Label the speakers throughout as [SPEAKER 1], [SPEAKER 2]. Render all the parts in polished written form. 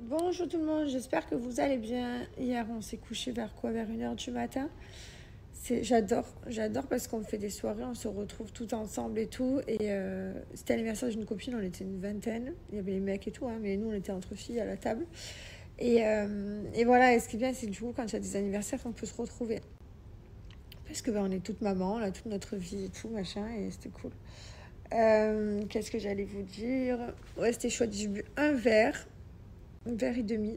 [SPEAKER 1] Bonjour tout le monde, j'espère que vous allez bien. Hier, on s'est couché vers quoi? Vers 1h du matin. J'adore parce qu'on fait des soirées, on se retrouve tout ensemble et tout. Et c'était l'anniversaire d'une copine, on était une vingtaine. Il y avait les mecs et tout, hein, mais nous, on était entre filles à la table. Et voilà, et ce qui est bien, c'est que du coup, quand il y a des anniversaires, on peut se retrouver. Parce que on est toute maman, on a toute notre vie et tout, machin, et c'était cool. Qu'est-ce que j'allais vous dire? Ouais, c'était chouette, j'ai bu un verre et demi,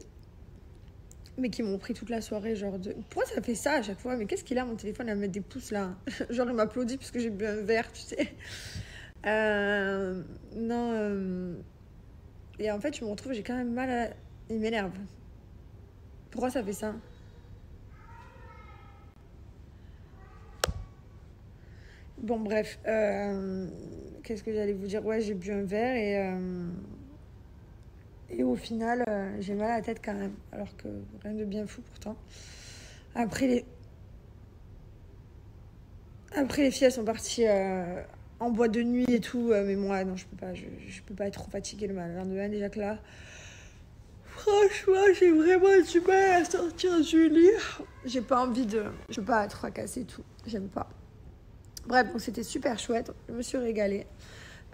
[SPEAKER 1] mais qui m'ont pris toute la soirée, genre de... Pourquoi ça fait ça à chaque fois? Mais qu'est-ce qu'il a, mon téléphone, à mettre des pouces, là? Genre, il m'applaudit parce que j'ai bu un verre, tu sais. Non... Et en fait, je me retrouve, j'ai quand même mal à... Il m'énerve. Pourquoi ça fait ça? Bon, bref. Qu'est-ce que j'allais vous dire? Ouais, j'ai bu un verre et au final, j'ai mal à la tête quand même. Alors que rien de bien fou pourtant. Après, les filles, elles sont parties en boîte de nuit et tout. Mais moi, non, je peux pas. Je peux pas être trop fatiguée le lendemain. Déjà que là, franchement, j'ai vraiment du mal à sortir du lit. J'ai pas envie de... Je peux pas être fracassée et tout. J'aime pas. Bref, donc c'était super chouette. Je me suis régalée.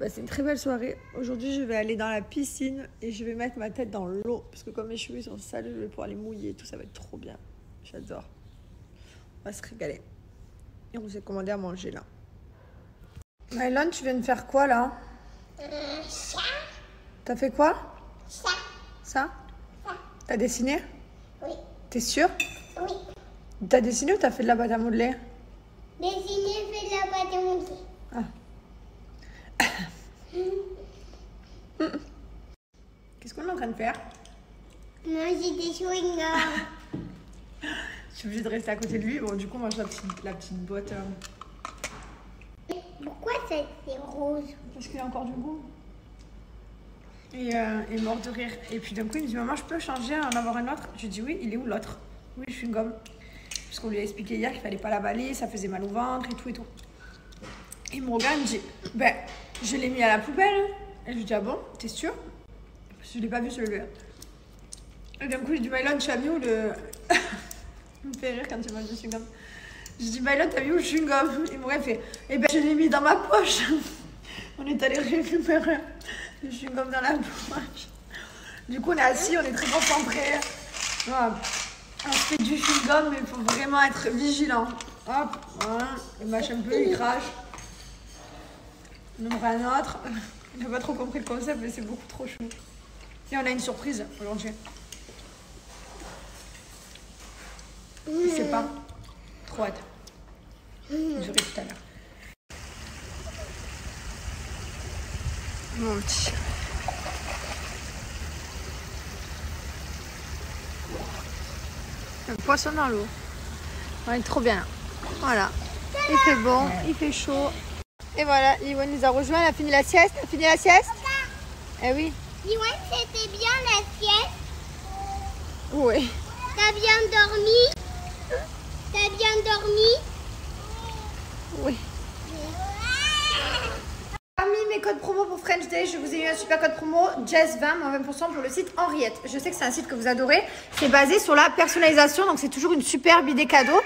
[SPEAKER 1] C'est une très belle soirée. Aujourd'hui, je vais aller dans la piscine et je vais mettre ma tête dans l'eau. Parce que comme mes cheveux sont sales, je vais pouvoir les mouiller et tout. Ça va être trop bien. J'adore. On va se régaler. Et on s'est commandé à manger là. Mylon, tu viens de faire quoi là?
[SPEAKER 2] Ça.
[SPEAKER 1] T'as fait quoi?
[SPEAKER 2] Ça.
[SPEAKER 1] Ça?
[SPEAKER 2] Ça.
[SPEAKER 1] T'as dessiné?
[SPEAKER 2] Oui.
[SPEAKER 1] T'es sûre?
[SPEAKER 2] Oui.
[SPEAKER 1] T'as dessiné ou t'as fait de la pâte à modeler?
[SPEAKER 2] Dessiner, fait de la pâte à modeler.
[SPEAKER 1] Ah. Qu'est-ce qu'on est en train de faire?
[SPEAKER 2] Manger des chewing-gums.
[SPEAKER 1] Je suis obligée de rester à côté de lui. Bon, du coup, on mange la petite boîte.
[SPEAKER 2] Pourquoi c'est rose?
[SPEAKER 1] Parce qu'il a encore du goût. Et mort de rire. Et puis d'un coup, il me dit, maman, je peux changer, en avoir un autre? Je dis, oui, il est où l'autre? Oui, je suis une gomme. Parce qu'on lui a expliqué hier qu'il fallait pas l'avaler, ça faisait mal au ventre et tout et tout. Il me regarde, il me dit, ben, je l'ai mis à la poubelle. Et je lui dis, ah bon, t'es sûre? Parce que je l'ai pas vu se lever. Et d'un coup, je dis, Mylon, tu as mis où le... Il me fait rire quand il mange du chewing-gum. Je dis, Mylon, t'as mis où le chewing-gum? Il me regarde, fait, eh ben, je l'ai mis dans ma poche. On est allé récupérer le chewing-gum dans la poche. Du coup, on est assis, on est très concentrés. Voilà. On se fait du chewing-gum, mais il faut vraiment être vigilant. Hop, voilà. Il mâche un peu, il crache. On ouvre un autre. Il n'a pas trop compris le concept, mais c'est beaucoup trop chou. Et on a une surprise aujourd'hui. Je sais pas. Trop hâte. Je verrai tout à l'heure. Mon petit. Un poisson dans l'eau. On est trop bien. Voilà. Il fait bon, il fait chaud. Et voilà, Iwan nous a rejoint. Elle a fini la sieste. Elle a fini la sieste? Eh oui.
[SPEAKER 2] Iwan, c'était bien la sieste?
[SPEAKER 1] Oui.
[SPEAKER 2] T'as bien dormi? T'as bien dormi?
[SPEAKER 1] Oui. Parmi mes codes promo pour French Day, je vous ai eu un super code promo, Jess20, moins 20% pour le site Henriette. Je sais que c'est un site que vous adorez. C'est basé sur la personnalisation, donc c'est toujours une superbe idée cadeau.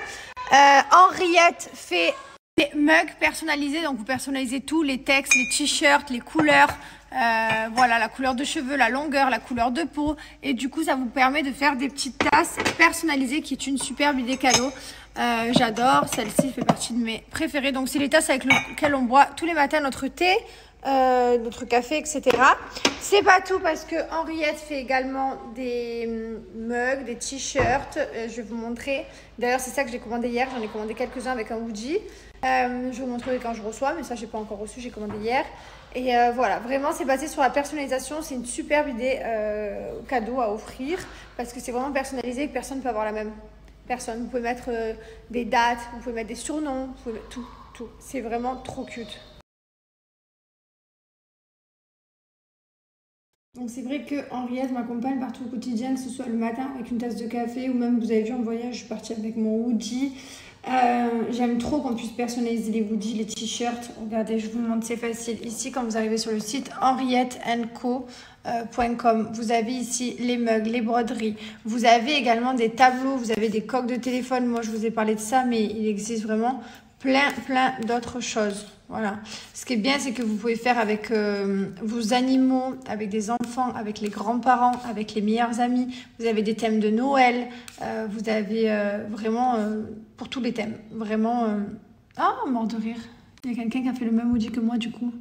[SPEAKER 1] Henriette fait des mugs personnalisés, donc vous personnalisez tout, les textes, les t-shirts, les couleurs, voilà, la couleur de cheveux, la longueur, la couleur de peau. Et du coup, ça vous permet de faire des petites tasses personnalisées qui est une superbe idée cadeau. J'adore, celle-ci fait partie de mes préférées. Donc, c'est les tasses avec lesquelles on boit tous les matins notre thé, notre café, etc. C'est pas tout parce que Henriette fait également des mugs, des t-shirts. Je vais vous montrer. D'ailleurs, c'est ça que j'ai commandé hier. J'en ai commandé quelques-uns avec un hoodie. Je vais vous montrer quand je reçois, mais ça, j'ai pas encore reçu. J'ai commandé hier. Et voilà, vraiment, c'est basé sur la personnalisation. C'est une superbe idée cadeau à offrir parce que c'est vraiment personnalisé et que personne ne peut avoir la même. Personne. Vous pouvez mettre des dates, vous pouvez mettre des surnoms, vous pouvez mettre tout, tout. C'est vraiment trop cute. Donc c'est vrai que Henriette m'accompagne partout au quotidien, que ce soit le matin avec une tasse de café ou même, vous avez vu en voyage, je suis partie avec mon hoodie. J'aime trop qu'on puisse personnaliser les hoodies, les t-shirts. Regardez, je vous montre, c'est facile. Ici, quand vous arrivez sur le site Henriette & Co, .com. Vous avez ici les mugs, les broderies. Vous avez également des tableaux, vous avez des coques de téléphone. Moi, je vous ai parlé de ça, mais il existe vraiment plein d'autres choses. Voilà. Ce qui est bien, c'est que vous pouvez faire avec vos animaux, avec des enfants, avec les grands-parents, avec les meilleurs amis. Vous avez des thèmes de Noël. Vous avez vraiment pour tous les thèmes. Vraiment. Ah, mort de rire. Il y a quelqu'un qui a fait le même hoodie que moi, du coup,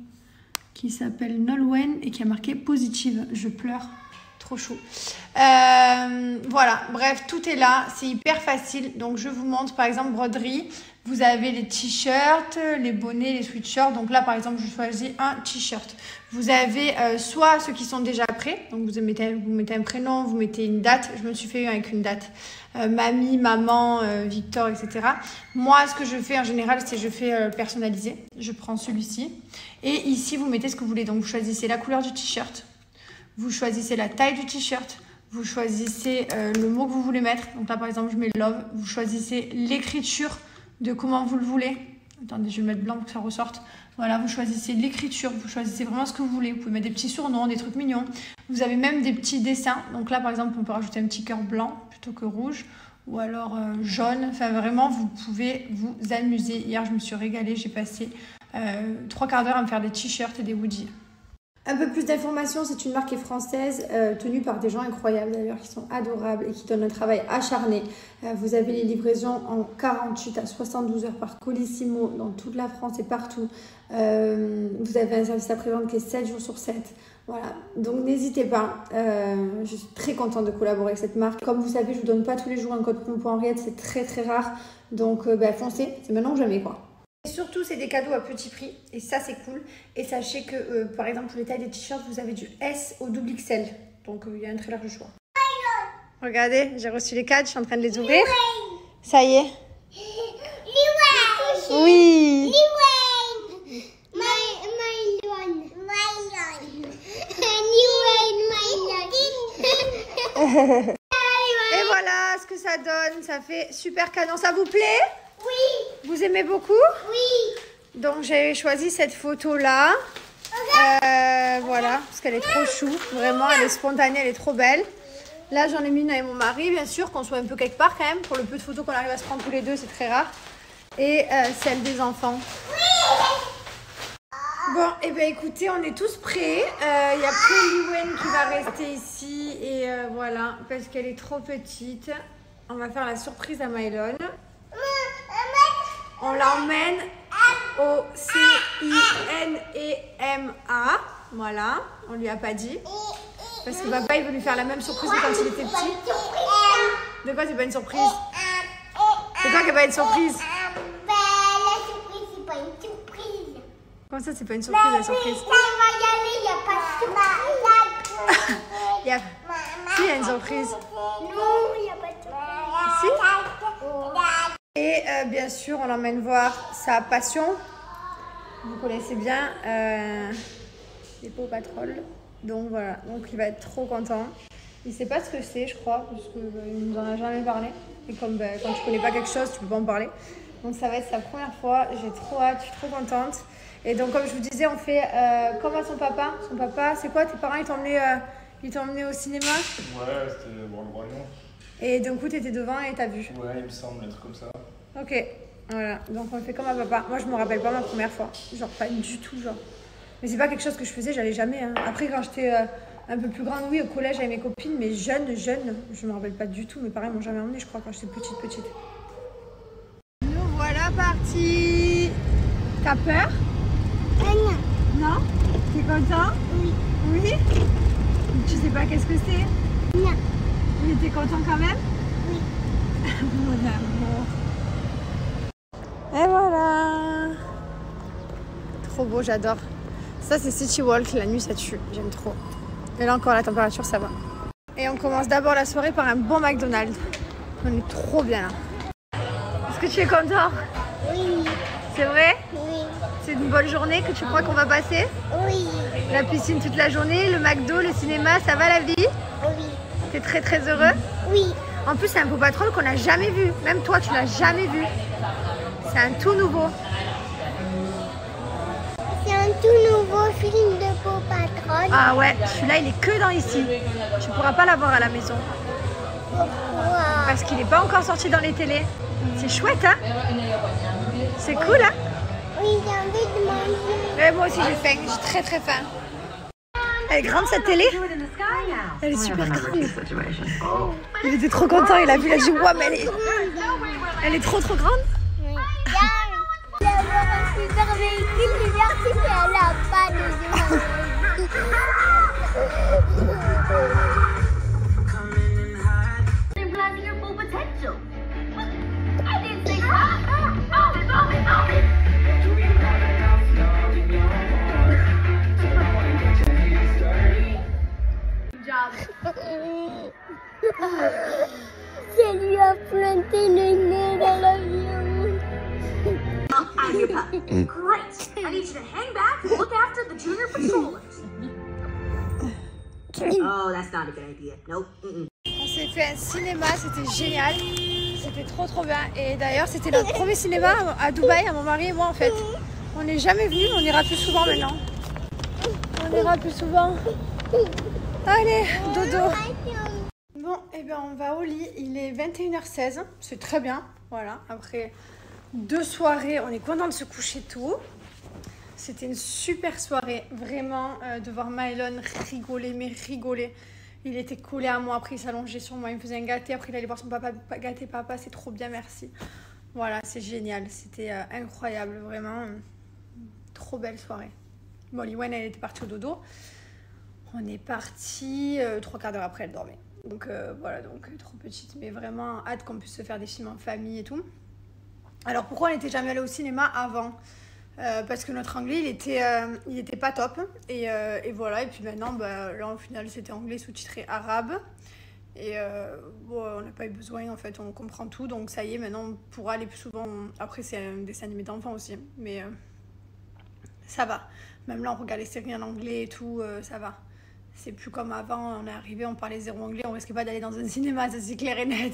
[SPEAKER 1] qui s'appelle Nolwenn et qui a marqué positive. Je pleure. Trop chou. Voilà, bref, tout est là. C'est hyper facile. Donc, je vous montre, par exemple, broderie. Vous avez les t-shirts, les bonnets, les sweatshirts. Donc là, par exemple, je choisis un t-shirt. Vous avez soit ceux qui sont déjà prêts. Donc, vous mettez un prénom, vous mettez une date. Je me suis fait avec une date. Mamie, maman, Victor, etc. Moi, ce que je fais en général, c'est je fais personnaliser. Je prends celui-ci. Et ici, vous mettez ce que vous voulez. Donc, vous choisissez la couleur du t-shirt. Vous choisissez la taille du t-shirt. Vous choisissez le mot que vous voulez mettre. Donc là, par exemple, je mets love. Vous choisissez l'écriture de comment vous le voulez. Attendez, je vais le mettre blanc pour que ça ressorte. Voilà, vous choisissez l'écriture. Vous choisissez vraiment ce que vous voulez. Vous pouvez mettre des petits surnoms, des trucs mignons. Vous avez même des petits dessins. Donc là, par exemple, on peut rajouter un petit cœur blanc plutôt que rouge. Ou alors jaune. Enfin, vraiment, vous pouvez vous amuser. Hier, je me suis régalée. J'ai passé 3 quarts d'heure à me faire des t-shirts et des hoodies. Un peu plus d'informations, c'est une marque qui est française, tenue par des gens incroyables d'ailleurs, qui sont adorables et qui donnent un travail acharné. Vous avez les livraisons en 48 à 72 heures par Colissimo dans toute la France et partout. Vous avez un service après-vente qui est 7 jours sur 7. Voilà, donc n'hésitez pas. Je suis très contente de collaborer avec cette marque. Comme vous savez, je ne vous donne pas tous les jours un code promo pour Henriette, c'est très rare. Donc foncez, c'est maintenant ou jamais quoi. Et surtout, c'est des cadeaux à petit prix et ça, c'est cool. Et sachez que, par exemple, pour les tailles des t-shirts, vous avez du S au double XL. Donc, il y a un très large choix. Regardez, j'ai reçu les cadeaux, je suis en train de les ouvrir. Ça y est. Oui. Et voilà ce que ça donne. Ça fait super canon. Ça vous plaît ? Oui. Vous aimez beaucoup? Oui. Donc j'ai choisi cette photo-là. Voilà, parce qu'elle est trop chou. Vraiment, elle est spontanée, elle est trop belle. Là, j'en ai mis une avec mon mari, bien sûr, qu'on soit un peu quelque part quand même. Pour le peu de photos qu'on arrive à se prendre tous les deux, c'est très rare. Et celle des enfants. Oui. Bon, et bien écoutez, on est tous prêts. Il n'y a que Liwen qui va rester ici. Et voilà, parce qu'elle est trop petite. On va faire la surprise à Mylon. On l'emmène au CINEMA. Voilà, on lui a pas dit. Parce que papa, il veut lui faire la même surprise que quand il était petit. De quoi c'est pas une surprise? C'est quoi qui n'est pas une surprise?
[SPEAKER 2] La surprise, c'est pas une surprise.
[SPEAKER 1] Comment ça, c'est pas une surprise, la surprise?
[SPEAKER 2] Ça va y aller, il n'y a pas de surprise.
[SPEAKER 1] Si, il y a une surprise.
[SPEAKER 2] Non, il n'y a pas de surprise.
[SPEAKER 1] Si? Et bien sûr, on l'emmène voir sa passion. Vous connaissez bien les Paw Patrol. Donc voilà, donc il va être trop content. Il ne sait pas ce que c'est, je crois, parce qu'il ne nous en a jamais parlé. Et comme quand tu ne connais pas quelque chose, tu ne peux pas en parler. Donc ça va être sa première fois. J'ai trop hâte, je suis trop contente. Et donc comme je vous disais, on fait comme à son papa. Son papa, c'est quoi? Tes parents, ils t'ont emmené au cinéma?
[SPEAKER 3] Ouais, c'était bon, le Roi Lion.
[SPEAKER 1] Et d'un coup, tu étais devant et t'as vu?
[SPEAKER 3] Ouais, il me semble, un truc comme ça.
[SPEAKER 1] Ok, voilà, donc on fait comme à papa. Moi, je me rappelle pas ma première fois, genre pas du tout, genre. Mais c'est pas quelque chose que je faisais, j'allais jamais. Hein. Après, quand j'étais un peu plus grande, oui, au collège avec mes copines, mais jeune, je me rappelle pas du tout. Mes parents m'ont jamais emmenée, je crois, quand j'étais petite. Nous voilà partis. T'as peur?
[SPEAKER 2] Non.
[SPEAKER 1] Non? T'es content?
[SPEAKER 2] Oui.
[SPEAKER 1] Oui? Tu sais pas qu'est-ce que c'est?
[SPEAKER 2] Non.
[SPEAKER 1] Mais t'es content quand même?
[SPEAKER 2] Oui.
[SPEAKER 1] Mon amour. Et voilà. Trop beau, j'adore. Ça, c'est City Walk. La nuit, ça tue. J'aime trop. Et là encore, la température, ça va. Et on commence d'abord la soirée par un bon McDonald's. On est trop bien là. Est-ce que tu es content?
[SPEAKER 2] Oui.
[SPEAKER 1] C'est vrai?
[SPEAKER 2] Oui.
[SPEAKER 1] C'est une bonne journée que tu crois qu'on va passer?
[SPEAKER 2] Oui.
[SPEAKER 1] La piscine toute la journée, le McDo, le cinéma, ça va la vie?
[SPEAKER 2] Oui.
[SPEAKER 1] T'es très heureux?
[SPEAKER 2] Oui.
[SPEAKER 1] En plus, c'est un Paw Patrol qu'on n'a jamais vu. Même toi, tu l'as jamais vu. C'est un tout nouveau.
[SPEAKER 2] C'est un tout nouveau film de Paw Patrol.
[SPEAKER 1] Ah ouais, celui-là il est que dans ici. Tu pourras pas l'avoir à la maison.
[SPEAKER 2] Pourquoi?
[SPEAKER 1] Parce qu'il n'est pas encore sorti dans les télés. C'est chouette, hein? C'est cool, hein?
[SPEAKER 2] Oui, j'ai envie de manger.
[SPEAKER 1] Ouais, moi aussi j'ai faim, j'ai très très faim. Elle est grande cette télé? Elle est super grande. Il était trop content, il a vu, il a dit ouais, mais elle est trop grande.
[SPEAKER 2] Oui. Il y a un super véhicule, merci, mais elle a pas de Ça lui a planté le nez dans l'avion.
[SPEAKER 4] I'm your pup. Great. I need you to hang back and look after the junior patrollers. Oh, that's not a good idea. Nope.
[SPEAKER 1] On s'est fait un cinéma, c'était génial. C'était trop bien. Et d'ailleurs, c'était notre premier cinéma à Dubaï, à mon mari et moi en fait. On n'est jamais venu, on ira plus souvent maintenant. On ira plus souvent. Allez, dodo. Bon, et bien on va au lit. Il est 21h16. C'est très bien. Voilà, après 2 soirées, on est content de se coucher tôt. C'était une super soirée, vraiment, de voir Mylon rigoler, mais rigoler. Il était collé à moi, après il s'allongeait sur moi, il me faisait un gâté, après il allait voir son papa, gâter papa, c'est trop bien, merci. Voilà, c'est génial, c'était incroyable, vraiment, trop belle soirée. Bon, Liwen, elle était partie au dodo. On est parti 3 quarts d'heure après, elle dormait. Donc voilà, donc trop petite, mais vraiment hâte qu'on puisse se faire des films en famille et tout. Alors pourquoi on n'était jamais allé au cinéma avant? Parce que notre anglais il était pas top et voilà, et puis maintenant là au final c'était anglais sous-titré arabe et bon, on n'a pas eu besoin en fait, on comprend tout, donc ça y est, maintenant on pourra aller plus souvent. Après c'est un dessin animé d'enfants aussi, mais ça va, même là on regarde les séries en anglais et tout, ça va, c'est plus comme avant, on est arrivé, on parlait 0 anglais, on risquait pas d'aller dans un cinéma, ça c'est clair et net.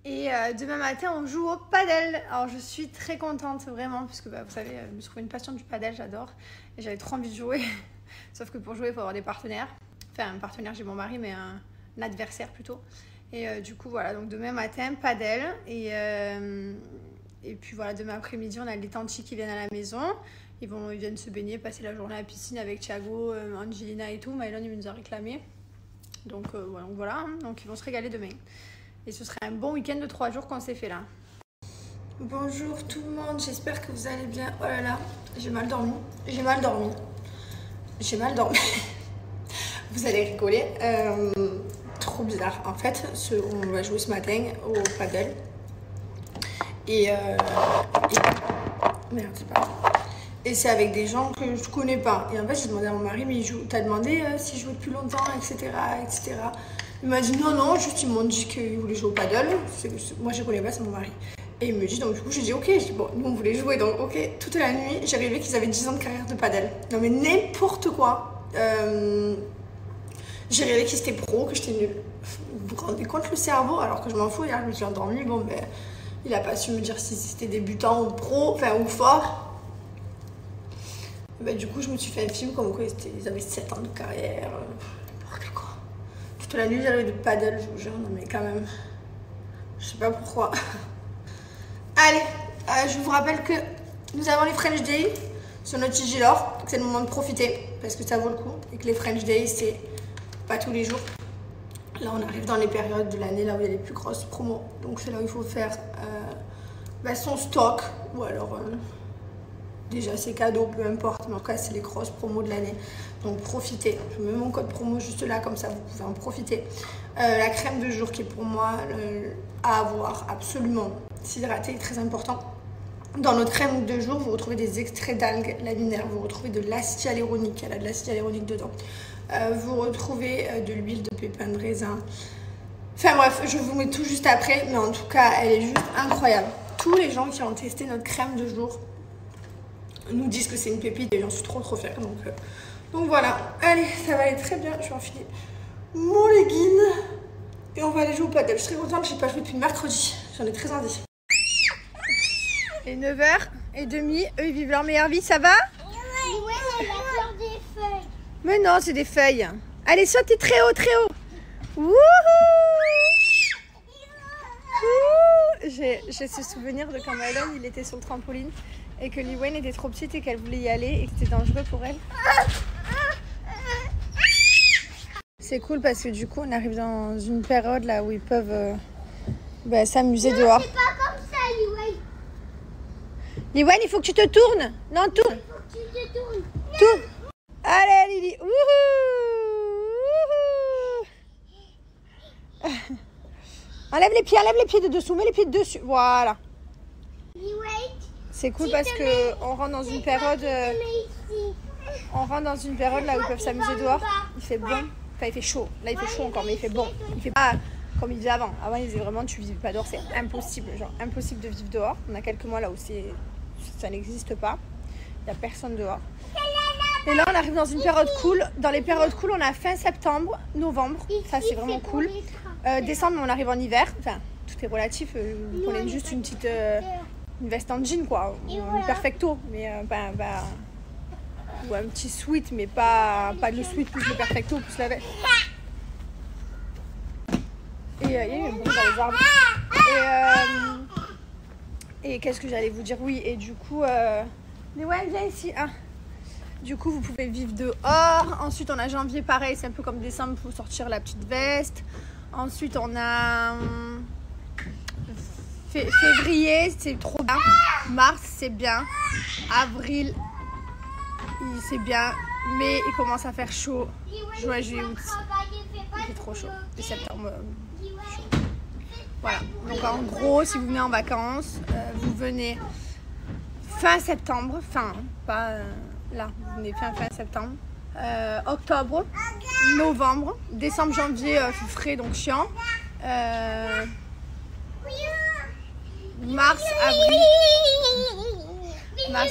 [SPEAKER 1] Et demain matin, on joue au padel. Alors, je suis très contente, vraiment, parce que vous savez, je me suis trouvé une passion du padel, j'adore. Et j'avais trop envie de jouer. Sauf que pour jouer, il faut avoir des partenaires. Enfin, un partenaire, j'ai mon mari, mais un adversaire plutôt. Et du coup, voilà, donc demain matin, padel. Et puis voilà, demain après-midi, on a les tantis qui viennent à la maison. Ils viennent se baigner, passer la journée à la piscine avec Thiago, Angelina et tout. Mylon, il nous a réclamé. Donc voilà, hein. Donc ils vont se régaler demain. Et ce serait un bon week-end de 3 jours qu'on s'est fait là. Bonjour tout le monde, j'espère que vous allez bien. Oh là là, j'ai mal dormi. Vous allez rigoler. Trop bizarre. En fait, on va jouer ce matin au padel. Merde, c'est pas grave. Et c'est avec des gens que je connais pas. Et en fait, j'ai demandé à mon mari, mais t'as demandé s'il jouait depuis longtemps, etc. Il m'a dit non, juste ils m'ont dit qu'ils voulaient jouer au paddle. Moi je connais pas, c'est mon mari. Et il me dit, donc du coup j'ai dit ok, bon, nous on voulait jouer, donc ok, toute la nuit j'ai rêvé qu'ils avaient 10 ans de carrière de paddle. Non mais n'importe quoi. J'ai rêvé qu'ils étaient pro, que j'étais nulle. Vous vous rendez compte le cerveau, alors que je m'en fous, hier je me suis endormie, bon ben il a pas su me dire si c'était débutant ou pro, enfin ou fort. Ben, du coup je me suis fait un film comme quoi ils avaient 7 ans de carrière. N'importe quoi. Toute la nuit j'avais du paddle, je vous jure, non mais quand même, je sais pas pourquoi. Allez, je vous rappelle que nous avons les French Day sur notre Gigilor, c'est le moment de profiter parce que ça vaut le coup et que les French Day c'est pas tous les jours. Là on arrive dans les périodes de l'année là où il y a les plus grosses promos, donc c'est là où il faut faire son stock ou alors déjà c'est cadeau, peu importe, mais en tout cas c'est les grosses promos de l'année. Donc profitez, je mets mon code promo juste là, comme ça vous pouvez en profiter. La crème de jour qui est pour moi à avoir absolument, s'hydrater est très important. Dans notre crème de jour, vous retrouvez des extraits d'algues laminaires, vous retrouvez de l'acide hyaluronique, elle a de l'acide hyaluronique dedans. Vous retrouvez de l'huile de pépins de raisin. Enfin bref, je vous mets tout juste après, mais en tout cas elle est juste incroyable. Tous les gens qui ont testé notre crème de jour nous disent que c'est une pépite et j'en suis trop fière. Donc voilà, allez, ça va aller très bien. Je vais enfiler mon legging et on va aller jouer au paddle. Je suis très contente, je n'ai pas joué depuis mercredi. J'en ai très envie. Il est 9h30, eux ils vivent leur meilleure vie, ça va?
[SPEAKER 2] Ouais, elle a peur des feuilles.
[SPEAKER 1] Mais non, c'est des feuilles. Allez, sautez très haut, très haut. Wouhou! J'ai ce souvenir de quand Malone il était sur le trampoline et que Liwen était trop petite et qu'elle voulait y aller et que c'était dangereux pour elle. C'est cool parce que du coup on arrive dans une période là où ils peuvent s'amuser dehors.
[SPEAKER 2] C'est pas comme ça, Liwen.
[SPEAKER 1] Liwen, il faut que tu te tournes. Non, tourne.
[SPEAKER 2] Il faut que tu te tournes.
[SPEAKER 1] Tourne. Allez Lily. Wouhou! Enlève les pieds de dessous, mets les pieds de dessus. Voilà.
[SPEAKER 2] Liwen,
[SPEAKER 1] C'est cool parce que on rentre dans une période. On rentre dans une période là où ils peuvent s'amuser dehors. Il fait bon. Enfin, il fait chaud. Là, il fait chaud encore, mais il fait bon. Il fait pas comme il faisait avant. Avant, il disait vraiment tu vis pas dehors, c'est impossible. Genre, impossible de vivre dehors. On a quelques mois là où ça n'existe pas. Il n'y a personne dehors. Et là, on arrive dans une période cool. Dans les périodes cool, on a fin septembre, novembre. Ça, c'est vraiment cool. Décembre, on arrive en hiver. Enfin, tout est relatif. Vous prenez juste une petite une veste en jean, quoi. Un perfecto. Mais ou un petit sweat, mais pas le sweat plus le perfecto plus la veste. Et il y a eu un bruit dans les arbres. Et qu'est-ce que j'allais vous dire? Oui, et du coup... Mais ouais, viens ici. Ah. Du coup, vous pouvez vivre dehors. Ensuite, on a janvier, pareil, c'est un peu comme décembre, il faut sortir la petite veste. Ensuite, on a février, c'est trop bien. Mars, c'est bien. Avril, c'est bien. Mai, il commence à faire chaud. Juin, juillet, août, il fait trop chaud. Et septembre, chaud. Voilà. Donc, en gros, si vous venez en vacances, vous venez fin septembre. Fin, pas... Là, vous venez fin septembre, octobre, novembre, décembre, janvier, frais donc chiant, mars, avril, mai.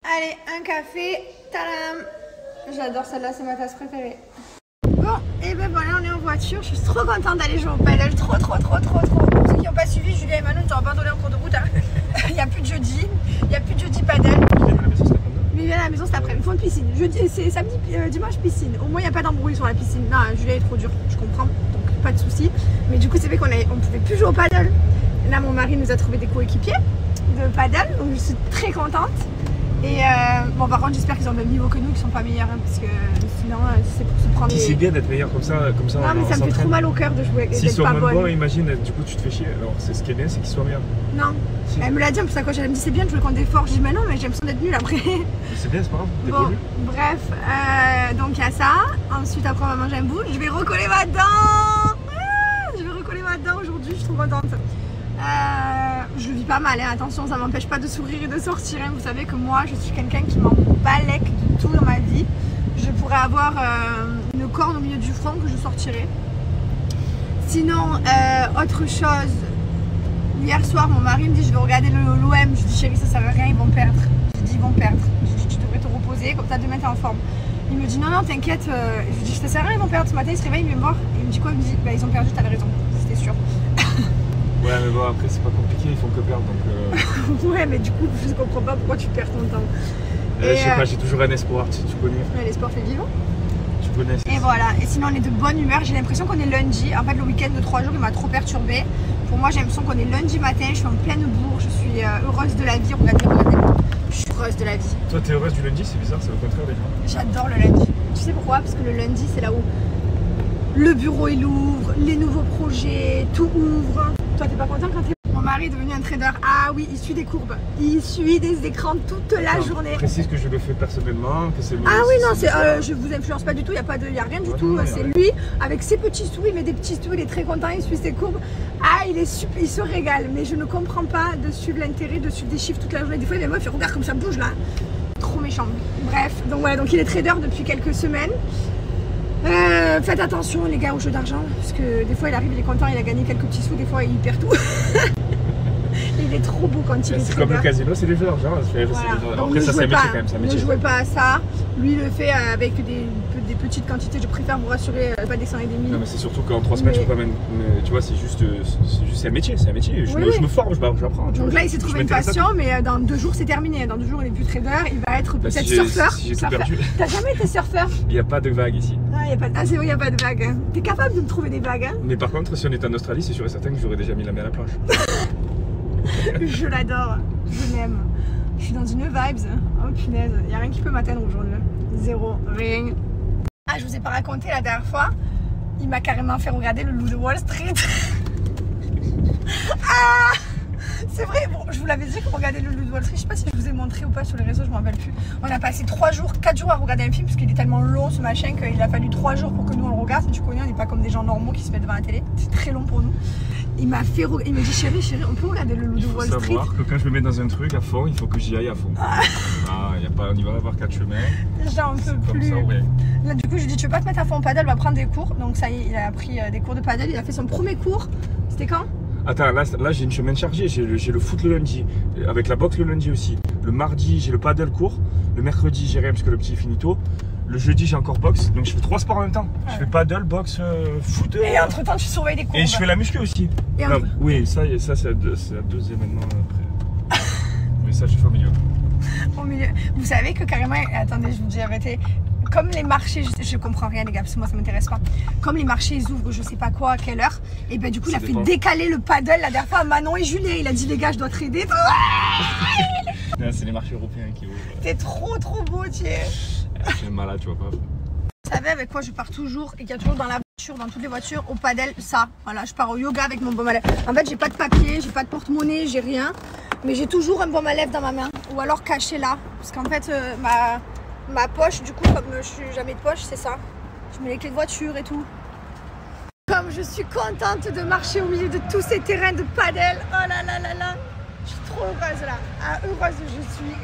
[SPEAKER 1] Allez, un café, tadam! J'adore celle-là, c'est ma tasse préférée. Bon, et ben voilà, on est en voiture, je suis trop contente d'aller jouer au paddle, trop. Pour ceux qui n'ont pas suivi, Julia et Manon ne t'ont abandonné en cours de route. Hein. Il n'y a plus de jeudi paddle. Mais il vient à la maison cet après-midi, ils font une piscine. C'est samedi, dimanche piscine. Au moins il n'y a pas d'embrouille sur la piscine. Non, Julia est trop dure, je comprends, donc pas de soucis. Mais du coup c'est vrai qu'on ne pouvait plus jouer au paddle. Là mon mari nous a trouvé des coéquipiers de paddle, donc je suis très contente. Et bon, par contre, j'espère qu'ils ont le même niveau que nous, qu'ils sont pas meilleurs, hein, parce que sinon, c'est pour se prendre.
[SPEAKER 3] C'est bien d'être meilleur comme ça.
[SPEAKER 1] Non, mais ça me fait trop mal au cœur de jouer.
[SPEAKER 3] S'ils sont même bon, imagine, du coup, tu te fais chier. Alors, ce qui est bien, c'est qu'ils soient meilleurs.
[SPEAKER 1] Non, si. Elle me l'a dit, en plus, à quoi elle me dit c'est bien de jouer contre des forts. Je dis, mais non, mais j'ai l'impression d'être nulle après.
[SPEAKER 3] C'est bien, c'est pas grave.
[SPEAKER 1] Bon, bref, donc il y a ça. Ensuite, après, on va manger un bout. Je vais recoller ma dent. Je vais recoller ma dent aujourd'hui, je suis trop contente. Je vis pas mal, hein. Attention, ça m'empêche pas de sourire et de sortir, hein. Vous savez que moi je suis quelqu'un qui m'en balèque de tout dans ma vie. Je pourrais avoir une corne au milieu du front que je sortirais. Sinon, autre chose, hier soir mon mari me dit je vais regarder l'OM. Je dis chérie, ça sert à rien, ils vont perdre. Je dis ils vont perdre. Je dis tu devrais te reposer, comme ça demain t'es en forme. Il me dit non t'inquiète. Je dis ça sert à rien, ils vont perdre. Ce matin il se réveille, il vient me voir et il me dit quoi? Il me dit bah ils ont perdu, t'avais raison, c'était sûr.
[SPEAKER 3] Ouais, mais bon, après, c'est pas compliqué, ils font que perdre. Donc,
[SPEAKER 1] ouais, mais du coup, je comprends pas pourquoi tu perds ton temps.
[SPEAKER 3] Je sais pas, j'ai toujours un espoir, tu connais.
[SPEAKER 1] Ouais, l'espoir fait vivre.
[SPEAKER 3] Tu connais.
[SPEAKER 1] Et voilà, et sinon, on est de bonne humeur. J'ai l'impression qu'on est lundi. En fait, le week-end de 3 jours, il m'a trop perturbée. Pour moi, j'ai l'impression qu'on est lundi matin. Je suis en pleine bourre, je suis heureuse de la vie. Regardez. Je suis heureuse de la vie.
[SPEAKER 3] Toi, t'es heureuse du lundi, c'est bizarre, c'est au contraire des gens.
[SPEAKER 1] J'adore le lundi. Tu sais pourquoi? Parce que le lundi, c'est là où le bureau il ouvre, les nouveaux projets, tout ouvre. Toi, t'es pas content quand t'es... Mon mari est devenu un trader. Ah oui, il suit des courbes. Il suit des écrans toute la journée.
[SPEAKER 3] Je précise que je le fais personnellement, que c'est...
[SPEAKER 1] Ah oui, non, je vous influence pas du tout, il n'y a rien du tout. C'est lui, avec ses petits sous, il met des petits sous, il est très content, il suit ses courbes. Ah, il se régale. Mais je ne comprends pas de suivre l'intérêt, de suivre des chiffres toute la journée. Des fois, il est meuf, il regarde comme ça bouge là. Trop méchant. Bref, donc voilà, donc il est trader depuis quelques semaines. Faites attention les gars aux jeux d'argent, parce que des fois il arrive, il est content, il a gagné quelques petits sous, des fois il perd tout. Il il est trop beau quand il est
[SPEAKER 3] C'est comme le casino, c'est les joueurs. Genre,
[SPEAKER 1] voilà.
[SPEAKER 3] Après, ça, c'est un métier quand même.
[SPEAKER 1] Ne jouez pas à ça. Lui, il le fait avec des petites quantités. Je préfère vous rassurer, pas des 100 et des 1000.
[SPEAKER 3] Non, mais c'est surtout qu'en 3 semaines, je peux pas même. Tu vois, c'est juste un métier. C'est un métier. Je me forme, j'apprends.
[SPEAKER 1] Donc là, il s'est trouvé une passion, mais dans 2 jours, c'est terminé. Dans 2 jours, il est plus trader. Il va être peut-être surfeur.
[SPEAKER 3] Si j'ai tout perdu.
[SPEAKER 1] T'as jamais été surfeur?
[SPEAKER 3] Il n'y a pas de vagues ici.
[SPEAKER 1] Ah, c'est vrai, il n'y a pas de vagues. Hein. T'es capable de me trouver des vagues, hein?
[SPEAKER 3] Mais par contre, si on était en Australie, c'est sûr et certain que j'aurais déjà mis la main à la plage.
[SPEAKER 1] Je l'adore. Je l'aime. Je suis dans une vibes. Oh punaise, il n'y a rien qui peut m'atteindre aujourd'hui. Zéro, rien. Ah, je vous ai pas raconté la dernière fois. Il m'a carrément fait regarder le loup de Wall Street. Ah! C'est vrai, bon, je vous l'avais dit qu'on regardait le loup de Wall Street. Je sais pas si je vous ai montré ou pas sur les réseaux, je m'en rappelle plus. On a passé 4 jours à regarder un film parce qu'il est tellement long ce machin qu'il a fallu 3 jours pour que nous on le regarde. Tu connais, on n'est pas comme des gens normaux qui se mettent devant la télé. C'est très long pour nous. Il m'a dit chérie, on peut regarder le loup de Wall Street?
[SPEAKER 3] Il faut savoir que quand je me mets dans un truc à fond, il faut que j'y aille à fond. On y va avoir 4 chemins.
[SPEAKER 1] J'en peux plus.
[SPEAKER 3] Comme ça, ouais.
[SPEAKER 1] Là, du coup, je lui ai dit, tu veux pas te mettre à fond au paddle, on va prendre des cours. Donc ça y est, il a pris des cours de paddle. Il a fait son premier cours. C'était quand?
[SPEAKER 3] Attends, là j'ai une semaine chargée. J'ai le foot le lundi, avec la boxe le lundi aussi. Le mardi, j'ai le paddle cours. Le mercredi, j'ai rien parce que le petit est fini tôt. Le jeudi, j'ai encore boxe. Donc je fais 3 sports en même temps. Ouais. Je fais paddle, boxe, foot.
[SPEAKER 1] Et entre temps, tu surveilles des cours.
[SPEAKER 3] Et je fais la muscu aussi. Non, oui, ça c'est la deuxième maintenant après. Mais ça, je fais au milieu.
[SPEAKER 1] Au milieu. Vous savez que carrément, attendez, je vous dis arrêtez. Comme les marchés, je comprends rien les gars, parce que moi ça m'intéresse pas. Comme les marchés ils ouvrent je sais pas quoi, à quelle heure, et ben du coup il a fait décaler le paddle la dernière fois à Manon et Julien. Il a dit les gars, je dois trader.
[SPEAKER 3] C'est les marchés européens qui ouvrent.
[SPEAKER 1] T'es trop beau, tu es.
[SPEAKER 3] Je suis malade, tu vois pas.
[SPEAKER 1] Vous savez avec quoi je pars toujours et qu'il y a toujours dans la voiture, dans toutes les voitures, au paddle, ça. Voilà, je pars au yoga avec mon baume à lèvres. En fait, j'ai pas de papier, j'ai pas de porte-monnaie, j'ai rien. Mais j'ai toujours un baume à lèvres dans ma main. Ou alors caché là. Parce qu'en fait, ma poche, du coup, comme je suis jamais de poche, c'est ça. Je mets les clés de voiture et tout. Comme je suis contente de marcher au milieu de tous ces terrains de paddle. Oh là là là là. Je suis trop heureuse là. Ah, heureuse je suis.